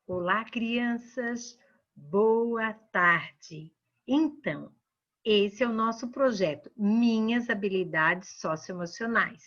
Olá, crianças! Boa tarde! Então, esse é o nosso projeto Minhas Habilidades Socioemocionais.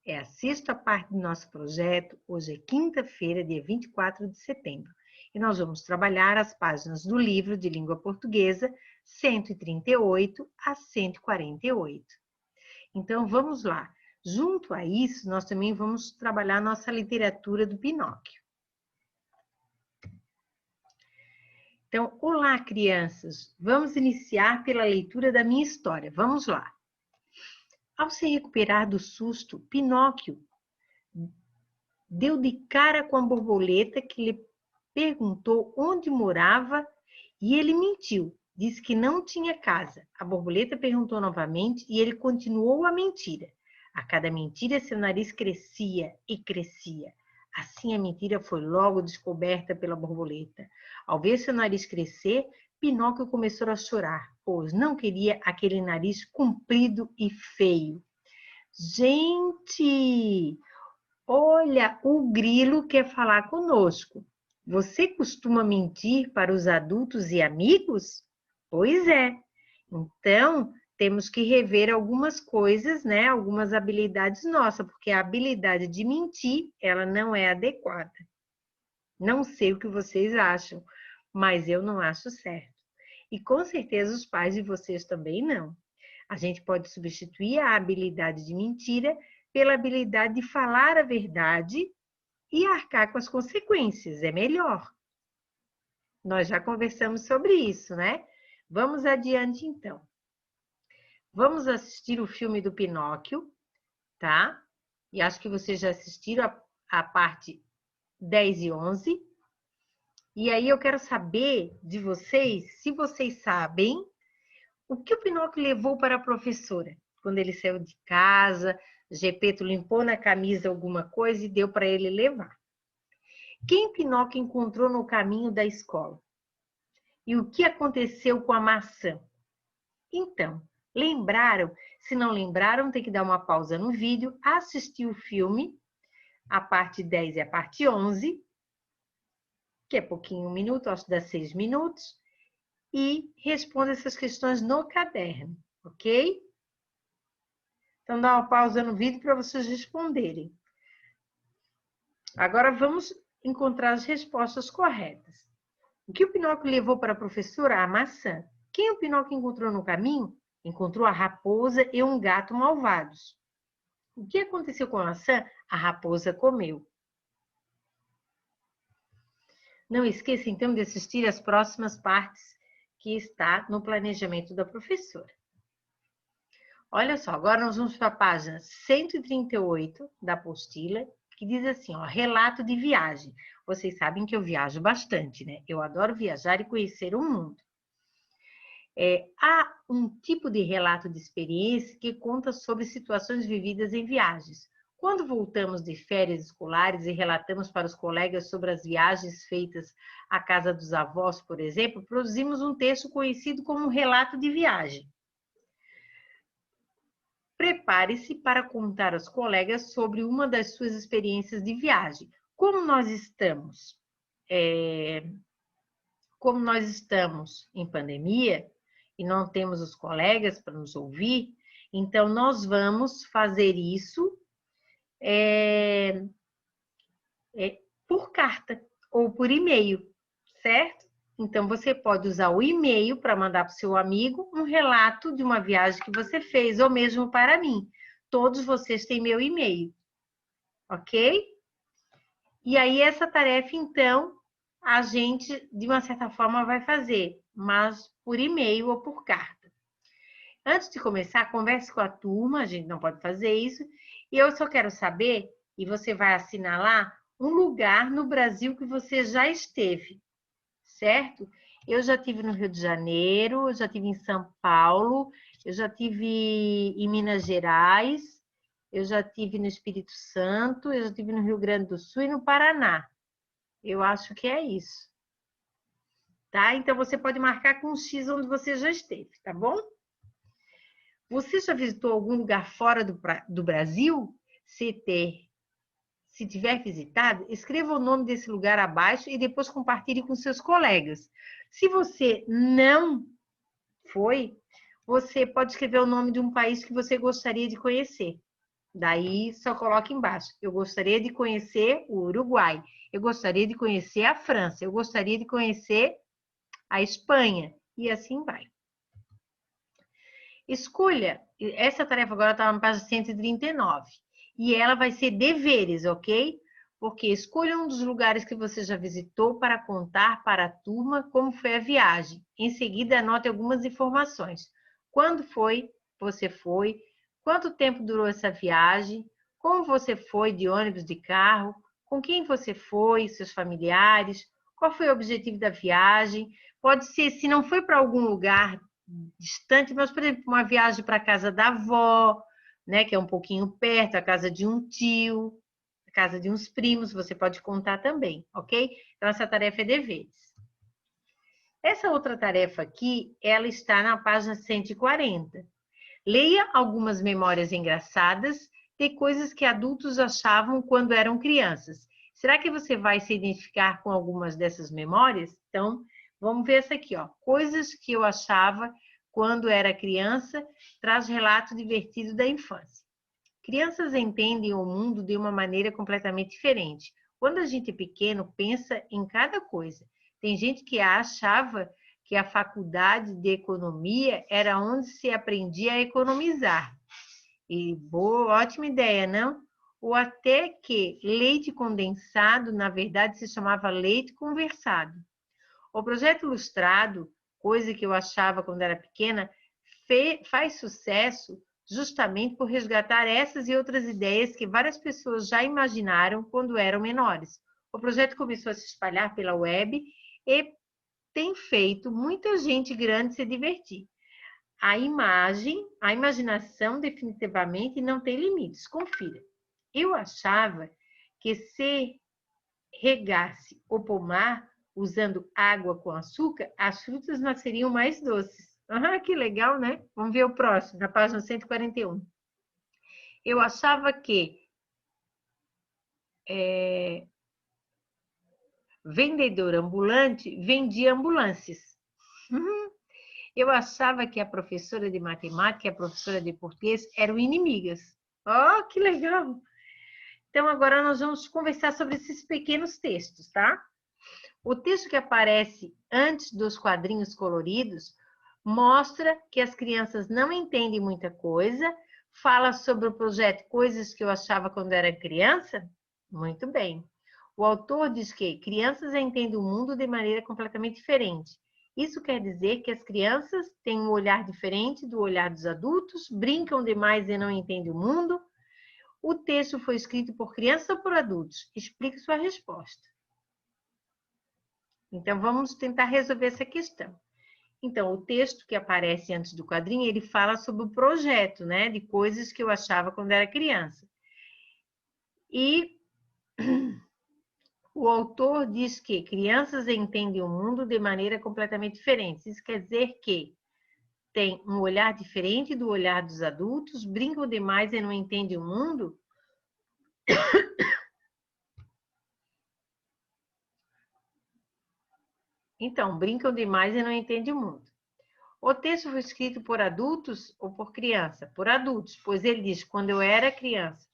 É a sexta parte do nosso projeto. Hoje é quinta-feira, dia 24 de setembro. E nós vamos trabalhar as páginas do livro de língua portuguesa 138 a 148. Então, vamos lá. Junto a isso, nós também vamos trabalhar nossa literatura do Pinóquio. Então, olá, crianças! Vamos iniciar pela leitura da minha história. Vamos lá. Ao se recuperar do susto, Pinóquio deu de cara com a borboleta que lhe perguntou onde morava e ele mentiu. Disse que não tinha casa. A borboleta perguntou novamente e ele continuou a mentira. A cada mentira, seu nariz crescia e crescia. Assim, a mentira foi logo descoberta pela borboleta. Ao ver seu nariz crescer, Pinóquio começou a chorar, pois não queria aquele nariz comprido e feio. Gente, olha, o grilo quer falar conosco. Você costuma mentir para os adultos e amigos? Pois é. Então, temos que rever algumas coisas, né? Algumas habilidades nossas, porque a habilidade de mentir, ela não é adequada. Não sei o que vocês acham, mas eu não acho certo. E com certeza os pais de vocês também não. A gente pode substituir a habilidade de mentira pela habilidade de falar a verdade e arcar com as consequências. É melhor. Nós já conversamos sobre isso, né? Vamos adiante, então. Vamos assistir o filme do Pinóquio, tá? E acho que vocês já assistiram a parte 10 e 11. E aí eu quero saber de vocês, se vocês sabem, o que o Pinóquio levou para a professora? Quando ele saiu de casa, Gepeto limpou na camisa alguma coisa e deu para ele levar. Quem Pinóquio encontrou no caminho da escola? E o que aconteceu com a maçã? Então, lembraram? Se não lembraram, tem que dar uma pausa no vídeo, assistir o filme, a parte 10 e a parte 11, que é pouquinho, um minuto, acho que dá 6 minutos, e responda essas questões no caderno, ok? Então, dá uma pausa no vídeo para vocês responderem. Agora, vamos encontrar as respostas corretas. O que o Pinóquio levou para a professora? A maçã. Quem o Pinóquio encontrou no caminho? Encontrou a raposa e um gato malvados. O que aconteceu com a maçã? A raposa comeu. Não esqueça, então, de assistir às próximas partes que está no planejamento da professora. Olha só, agora nós vamos para a página 138 da apostila, que diz assim, ó, relato de viagem. Vocês sabem que eu viajo bastante, né? Eu adoro viajar e conhecer o mundo. Há um tipo de relato de experiência que conta sobre situações vividas em viagens. Quando voltamos de férias escolares e relatamos para os colegas sobre as viagens feitas à casa dos avós, por exemplo, produzimos um texto conhecido como relato de viagem. Prepare-se para contar aos colegas sobre uma das suas experiências de viagem. Como nós estamos em pandemia e não temos os colegas para nos ouvir, então nós vamos fazer isso por carta ou por e-mail, certo? Então você pode usar o e-mail para mandar para o seu amigo um relato de uma viagem que você fez, ou mesmo para mim. Todos vocês têm meu e-mail, ok? E aí essa tarefa, então, a gente, de uma certa forma, vai fazer, mas por e-mail ou por carta. Antes de começar, converse com a turma, a gente não pode fazer isso, e eu só quero saber, e você vai assinalar, um lugar no Brasil que você já esteve, certo? Eu já estive no Rio de Janeiro, eu já estive em São Paulo, eu já estive em Minas Gerais, eu já estive no Espírito Santo, eu já estive no Rio Grande do Sul e no Paraná. Eu acho que é isso. Tá? Então, você pode marcar com um X onde você já esteve, tá bom? Você já visitou algum lugar fora do Brasil? se tiver visitado, escreva o nome desse lugar abaixo e depois compartilhe com seus colegas. Se você não foi, você pode escrever o nome de um país que você gostaria de conhecer. Daí só coloca embaixo. Eu gostaria de conhecer o Uruguai. Eu gostaria de conhecer a França. Eu gostaria de conhecer a Espanha. E assim vai. Escolha. Essa tarefa agora está na página 139. E ela vai ser deveres, ok? Porque escolha um dos lugares que você já visitou para contar para a turma como foi a viagem. Em seguida, anote algumas informações. Quando você foi? Quanto tempo durou essa viagem? Como você foi de ônibus, de carro? Com quem você foi? Seus familiares? Qual foi o objetivo da viagem? Pode ser, se não foi para algum lugar distante, mas, por exemplo, uma viagem para a casa da avó, né, que é um pouquinho perto, a casa de um tio, a casa de uns primos, você pode contar também, ok? Então, essa tarefa é deveres. Essa outra tarefa aqui, ela está na página 140. Leia algumas memórias engraçadas de coisas que adultos achavam quando eram crianças. Será que você vai se identificar com algumas dessas memórias? Então, vamos ver essa aqui, ó. Coisas que eu achava quando era criança, traz relato divertido da infância. Crianças entendem o mundo de uma maneira completamente diferente. Quando a gente é pequeno, pensa em cada coisa. Tem gente que achava que a faculdade de economia era onde se aprendia a economizar. E boa, ótima ideia, não? Ou até que leite condensado, na verdade, se chamava leite conversado. O projeto ilustrado, coisa que eu achava quando era pequena, faz sucesso justamente por resgatar essas e outras ideias que várias pessoas já imaginaram quando eram menores. O projeto começou a se espalhar pela web e tem feito muita gente grande se divertir. A imaginação definitivamente não tem limites. Confira. Eu achava que se regasse o pomar usando água com açúcar, as frutas nasceriam mais doces. Ah, que legal, né? Vamos ver o próximo, na página 141. Eu achava que vendedor ambulante vendia ambulâncias. Eu achava que a professora de matemática e a professora de português eram inimigas. Oh, que legal! Então, agora nós vamos conversar sobre esses pequenos textos, tá? O texto que aparece antes dos quadrinhos coloridos mostra que as crianças não entendem muita coisa, fala sobre o projeto Coisas que eu achava quando era criança. Muito bem. O autor diz que crianças entendem o mundo de maneira completamente diferente. Isso quer dizer que as crianças têm um olhar diferente do olhar dos adultos, brincam demais e não entendem o mundo. O texto foi escrito por crianças ou por adultos? Explique sua resposta. Então, vamos tentar resolver essa questão. Então, o texto que aparece antes do quadrinho, ele fala sobre o projeto, né? De coisas que eu achava quando era criança. E o autor diz que crianças entendem o mundo de maneira completamente diferente. Isso quer dizer que tem um olhar diferente do olhar dos adultos, brincam demais e não entendem o mundo. Então, brincam demais e não entendem o mundo. O texto foi escrito por adultos ou por criança? Por adultos, pois ele diz, quando eu era criança.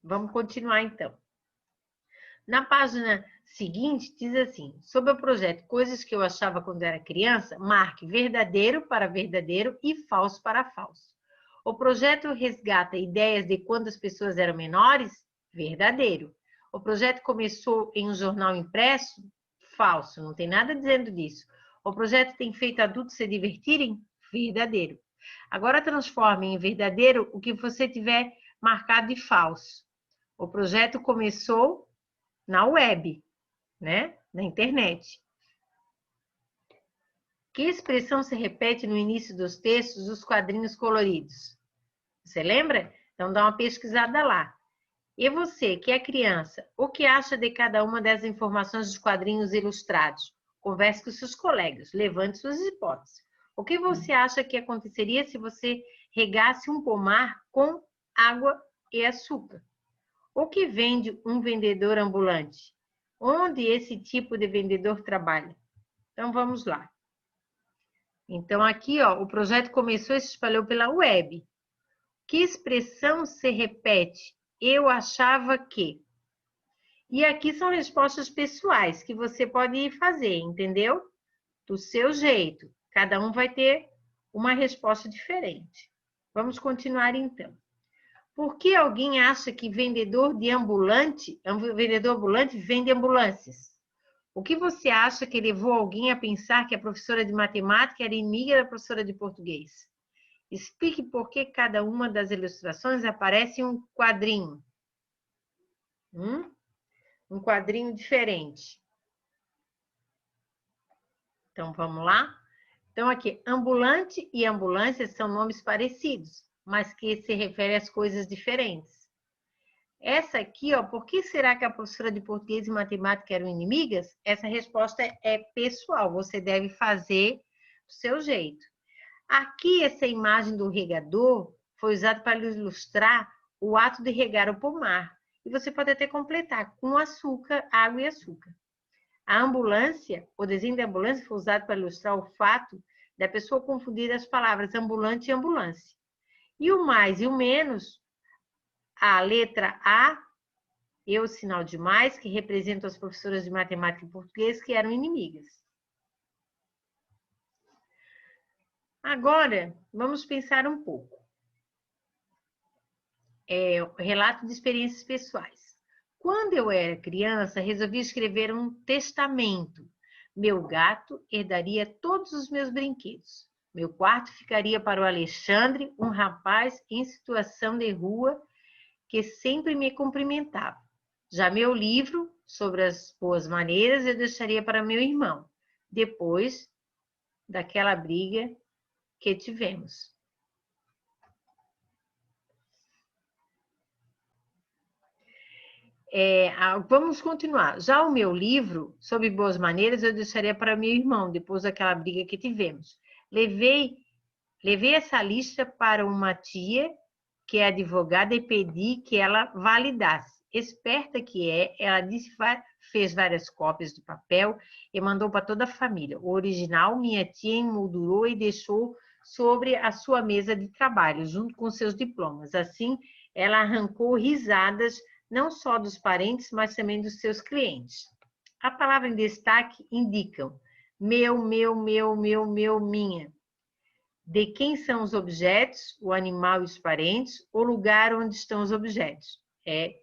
Vamos continuar então. Na página seguinte, diz assim, sobre o projeto Coisas que eu achava quando era criança, marque verdadeiro para verdadeiro e falso para falso. O projeto resgata ideias de quando as pessoas eram menores? Verdadeiro. O projeto começou em um jornal impresso? Falso, não tem nada dizendo disso. O projeto tem feito adultos se divertirem? Verdadeiro. Agora transforme em verdadeiro o que você tiver marcado de falso. O projeto começou na web, né? Na internet. Que expressão se repete no início dos textos dos quadrinhos coloridos? Você lembra? Então dá uma pesquisada lá. E você, que é criança, o que acha de cada uma das informações dos quadrinhos ilustrados? Converse com seus colegas, levante suas hipóteses. O que você acha que aconteceria se você regasse um pomar com água e açúcar. O que vende um vendedor ambulante? Onde esse tipo de vendedor trabalha? Então, vamos lá. Então, aqui, ó, o projeto começou e se espalhou pela web. Que expressão se repete? Eu achava que. E aqui são respostas pessoais que você pode fazer, entendeu? Do seu jeito. Cada um vai ter uma resposta diferente. Vamos continuar então. Por que alguém acha que vendedor ambulante vende ambulâncias? O que você acha que levou alguém a pensar que a professora de matemática era inimiga da professora de português? Explique por que cada uma das ilustrações aparece em um quadrinho. Um quadrinho diferente. Então, vamos lá? Então, aqui, ambulante e ambulância são nomes parecidos, mas que se referem às coisas diferentes. Essa aqui, ó, por que será que a professora de português e matemática eram inimigas? Essa resposta é pessoal, você deve fazer do seu jeito. Aqui, essa imagem do regador foi usada para ilustrar o ato de regar o pomar. E você pode até completar com açúcar, água e açúcar. A ambulância, o desenho da ambulância foi usado para ilustrar o fato da pessoa confundir as palavras ambulante e ambulância. E o mais e o menos, a letra A e o sinal de mais, que representam as professoras de matemática e português, que eram inimigas. Agora, vamos pensar um pouco. Relato de experiências pessoais. Quando eu era criança, resolvi escrever um testamento. Meu gato herdaria todos os meus brinquedos. Meu quarto ficaria para o Alexandre, um rapaz em situação de rua que sempre me cumprimentava. Já meu livro sobre as boas maneiras eu deixaria para meu irmão, depois daquela briga que tivemos. Vamos continuar. Já o meu livro sobre boas maneiras eu deixaria para meu irmão, depois daquela briga que tivemos. Levei essa lista para uma tia que é advogada e pedi que ela validasse. Esperta que é, ela disse, fez várias cópias do papel e mandou para toda a família. O original, minha tia emoldurou e deixou sobre a sua mesa de trabalho, junto com seus diplomas. Assim, ela arrancou risadas não só dos parentes, mas também dos seus clientes. A palavra em destaque indicam meu, minha. De quem são os objetos, o animal e os parentes, o lugar onde estão os objetos. É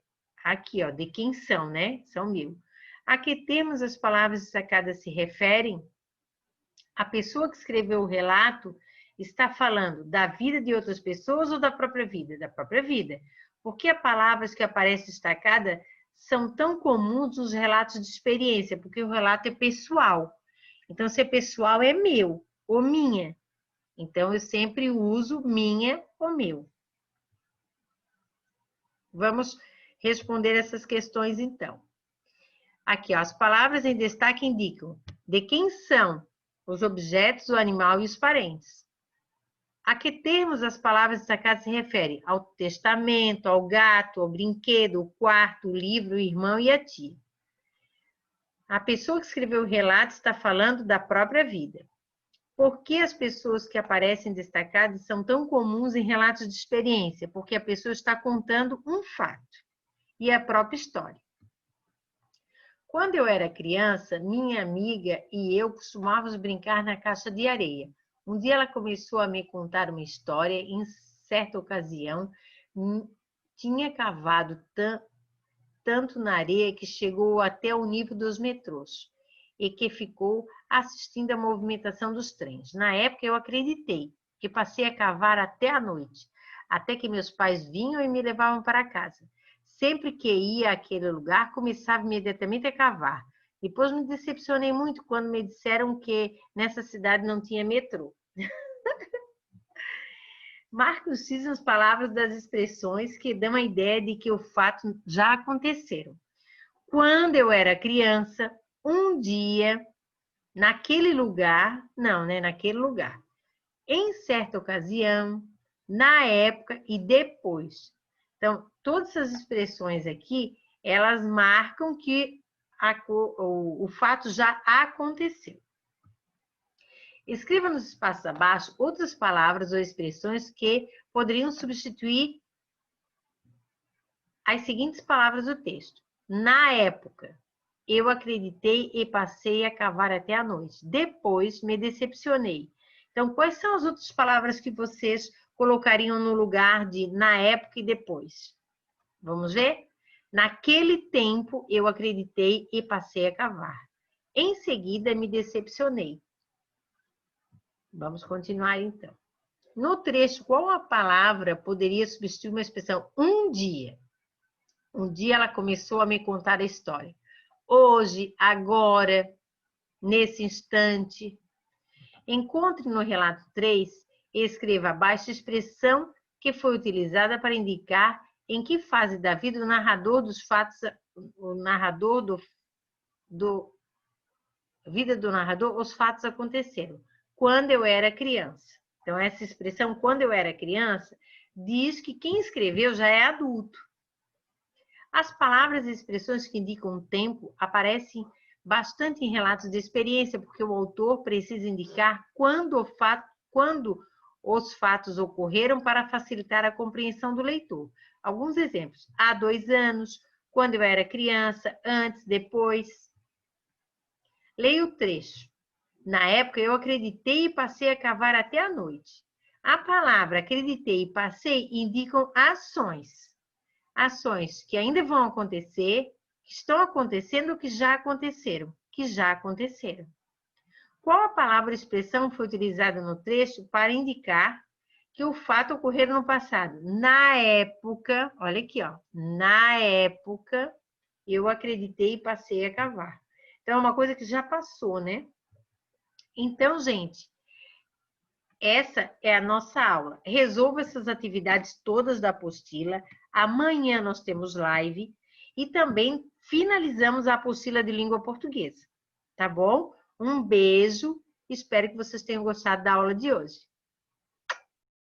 aqui, ó, de quem são, né? São meu. A que termos as palavras destacadas se referem? A pessoa que escreveu o relato está falando da vida de outras pessoas ou da própria vida? Da própria vida. Por que as palavras que aparecem destacadas são tão comuns nos relatos de experiência? Porque o relato é pessoal. Então, se é pessoal, é meu ou minha. Então, eu sempre uso minha ou meu. Vamos responder essas questões, então. Aqui, ó, as palavras em destaque indicam de quem são os objetos, o animal e os parentes. A que termos as palavras destacadas se refere? Ao testamento, ao gato, ao brinquedo, o quarto, o livro, o irmão e a tia. A pessoa que escreveu o relato está falando da própria vida. Por que as pessoas que aparecem destacadas são tão comuns em relatos de experiência? Porque a pessoa está contando um fato e a própria história. Quando eu era criança, minha amiga e eu costumávamos brincar na caixa de areia. Um dia ela começou a me contar uma história e, em certa ocasião, tinha cavado tanto na areia que chegou até o nível dos metrôs e que ficou assistindo a movimentação dos trens. Na época, eu acreditei, que passei a cavar até a noite, até que meus pais vinham e me levavam para casa. Sempre que ia àquele lugar, começava imediatamente a cavar. Depois me decepcionei muito quando me disseram que nessa cidade não tinha metrô. Marque os X nas palavras das expressões que dão a ideia de que o fato já aconteceram. Quando eu era criança, um dia, naquele lugar, não, né? Naquele lugar. Em certa ocasião, na época e depois. Então, todas essas expressões aqui, elas marcam que o fato já aconteceu. Escreva nos espaços abaixo outras palavras ou expressões que poderiam substituir as seguintes palavras do texto. Na época, eu acreditei e passei a cavar até a noite. Depois, me decepcionei. Então, quais são as outras palavras que vocês colocariam no lugar de na época e depois? Vamos ver? Naquele tempo, eu acreditei e passei a cavar. Em seguida, me decepcionei. Vamos continuar, então. No trecho, qual a palavra poderia substituir uma expressão um dia? Um dia ela começou a me contar a história. Hoje, agora, nesse instante. Encontre no relato 3 e escreva abaixo a expressão que foi utilizada para indicar em que fase da vida o narrador dos fatos, vida do narrador, os fatos aconteceram. Quando eu era criança. Então, essa expressão, quando eu era criança, diz que quem escreveu já é adulto. As palavras e expressões que indicam o tempo aparecem bastante em relatos de experiência, porque o autor precisa indicar quando os fatos ocorreram para facilitar a compreensão do leitor. Alguns exemplos. Há 2 anos, quando eu era criança, antes, depois. Leia o trecho. Na época, eu acreditei e passei a cavar até a noite. A palavra acreditei e passei indicam ações. Ações que ainda vão acontecer, que estão acontecendo ou que já aconteceram. Qual a palavra ou expressão foi utilizada no trecho para indicar que o fato ocorreu no passado? Na época, olha aqui, ó. Na época, eu acreditei e passei a cavar. Então, é uma coisa que já passou, né? Então, gente, essa é a nossa aula. Resolva essas atividades todas da apostila. Amanhã nós temos live e também finalizamos a apostila de língua portuguesa. Tá bom? Um beijo. Espero que vocês tenham gostado da aula de hoje.